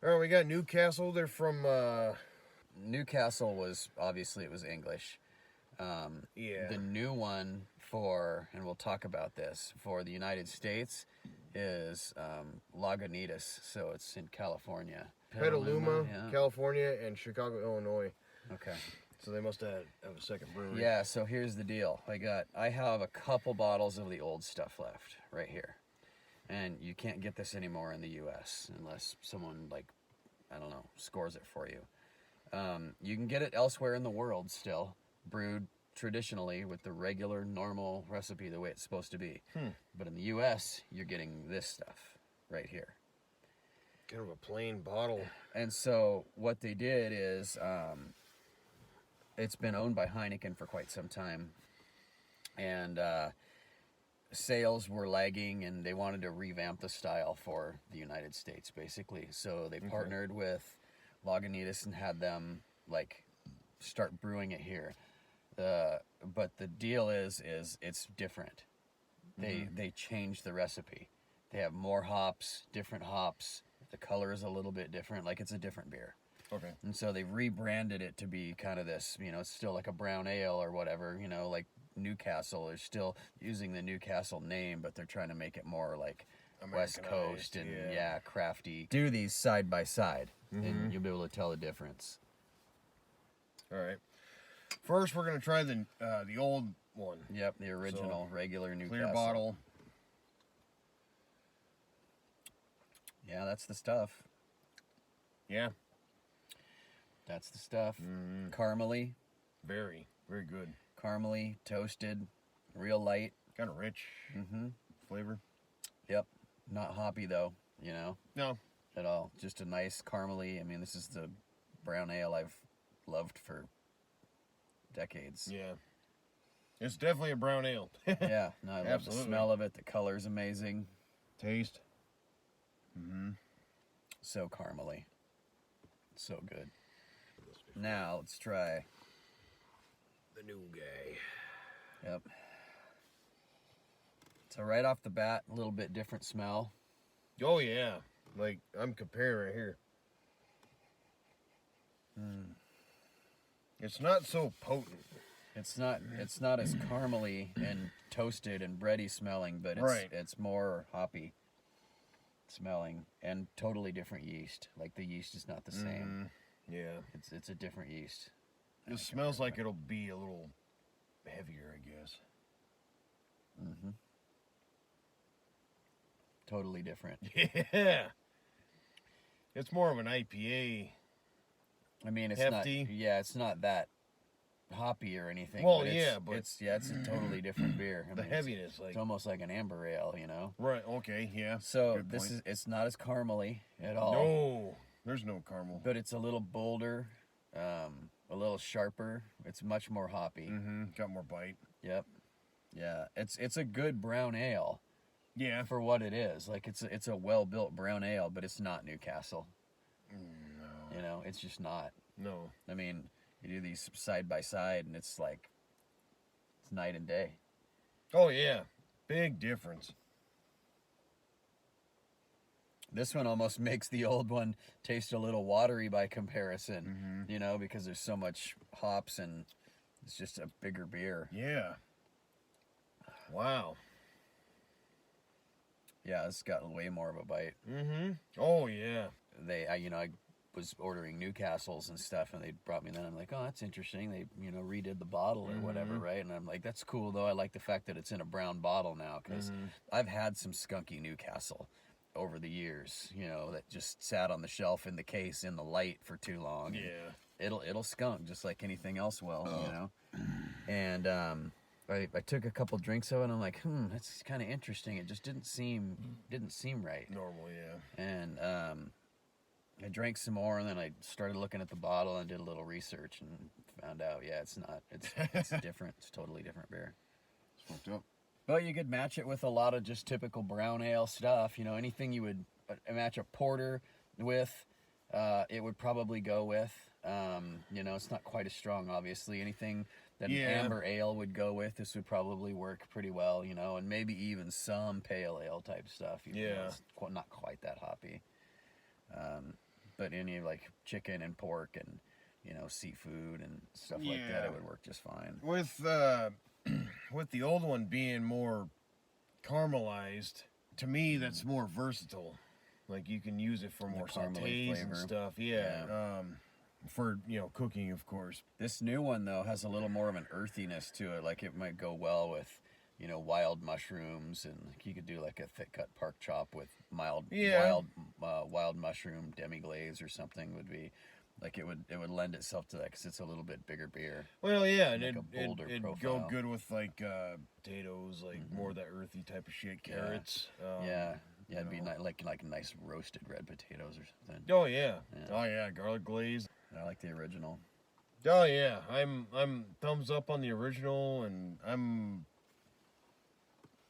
All right, we got Newcastle. They're from Newcastle was obviously it was English. yeah. The new one for, and we'll talk about this, for the United States is Lagunitas, so it's in California. Petaluma, yeah. California, and Chicago, Illinois. Okay. So they must have a second brewery. Yeah, so here's the deal. I have a couple bottles of the old stuff left right here. And you can't get this anymore in the US unless someone, like, I don't know, scores it for you. You can get it elsewhere in the world still, brewed traditionally with the regular, normal recipe the way it's supposed to be. But in the US, you're getting this stuff right here. Kind of a plain bottle. And so what they did is, it's been owned by Heineken for quite some time. And sales were lagging, and they wanted to revamp the style for the United States, basically. So they partnered with Lagunitas and had them, like, start brewing it here. But the deal is it's different. They changed the recipe. They have more hops, different hops. The color is a little bit different. Like, it's a different beer. Okay. And so they've rebranded it to be kind of this, it's still like a brown ale or whatever, like Newcastle. They're still using the Newcastle name, but they're trying to make it more like West Coast and, crafty. Do these side by side, and you'll be able to tell the difference. All right. First, we're going to try the old one. Yep, the original, regular Newcastle. Clear bottle. Yeah, that's the stuff. Yeah. That's the stuff. Caramely. Very, very good. Caramely, toasted, real light. Kind of rich flavor. Yep. Not hoppy, though, No. At all. Just a nice caramely. I mean, this is the brown ale I've loved for decades. Yeah. It's definitely a brown ale. Yeah. No, I love the smell of it. The color's amazing. Taste. So caramely. So good. Now, let's try The new guy. Yep. So right off the bat, a little bit different smell. Oh, yeah. Like, I'm comparing right here. It's not so potent. It's not as caramely and toasted and bready smelling, but it's more hoppy smelling and totally different yeast. Like, the yeast is not the same. Yeah. It's a different yeast. It smells like it'll be a little heavier, I guess. Totally different. Yeah. It's more of an IPA. I mean, it's hefty. It's not that hoppy or anything. Well, but it's a totally different beer. I the mean, heaviness, it's almost like an amber ale, Right. Okay. Yeah. So it's not as caramely at all. No, there's no caramel. But it's a little bolder, a little sharper. It's much more hoppy. Got more bite. Yep. Yeah. It's a good brown ale. Yeah. For what it is, like it's a well-built brown ale, but it's not Newcastle. No. It's just not. No. I mean, you do these side by side, and it's like it's night and day. Oh yeah, big difference. This one almost makes the old one taste a little watery by comparison, because there's so much hops and it's just a bigger beer. Yeah. Wow. Yeah, it's got way more of a bite. Oh yeah. I was ordering Newcastles and stuff, and they brought me that. I'm like, oh, that's interesting. They, redid the bottle or whatever, right? And I'm like, that's cool, though. I like the fact that it's in a brown bottle now, because I've had some skunky Newcastle over the years, that just sat on the shelf in the case in the light for too long. Yeah. It'll skunk just like anything else will, And I took a couple drinks of it, and I'm like, that's kind of interesting. It just didn't seem right. Normal, yeah. And I drank some more, and then I started looking at the bottle and did a little research and found out, it's not. It's different. It's a totally different beer. It's fucked up. But you could match it with a lot of just typical brown ale stuff. Anything you would match a porter with, it would probably go with. It's not quite as strong, obviously. Anything that an amber ale would go with, this would probably work pretty well, and maybe even some pale ale type stuff. It's not quite that hoppy. But any like chicken and pork and seafood and stuff like that, Yeah. it would work just fine. With with the old one being more caramelized, to me that's more versatile. Like you can use it for more caramely sautés and flavor. stuff. Yeah. For cooking, of course. This new one though has a little more of an earthiness to it. Like it might go well with wild mushrooms, and like, you could do like a thick cut pork chop with wild mushroom demi glaze or something. Would be like it would lend itself to that because it's a little bit bigger beer. Well, yeah, and Like a bolder it'd go profile. good with like potatoes, like more of that earthy type of shit. Carrots. Yeah, it'd be like nice roasted red potatoes or something. Oh yeah. Oh yeah, garlic glaze. I like the original. Oh yeah, I'm thumbs up on the original, and I'm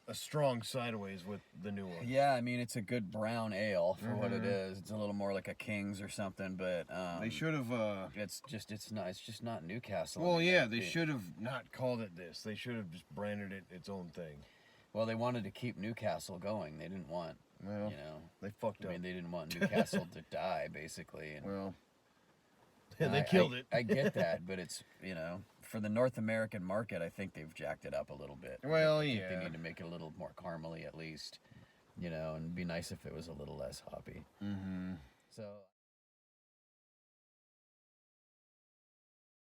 a strong sideways with the new one. Yeah, I mean it's a good brown ale for what it is. It's a little more like a King's or something, but They should have. it's just not Newcastle. Well, I mean, yeah, they should have not called it this. They should have just branded it its own thing. Well, they wanted to keep Newcastle going. They didn't want Well, they fucked I up. mean, they didn't want Newcastle to die, basically. And Well, they killed it. I get that, but it's for the North American market, I think they've jacked it up a little bit. Well, I think yeah. they need to make it a little more caramely at least, and it'd be nice if it was a little less hoppy. Mm-hmm. So.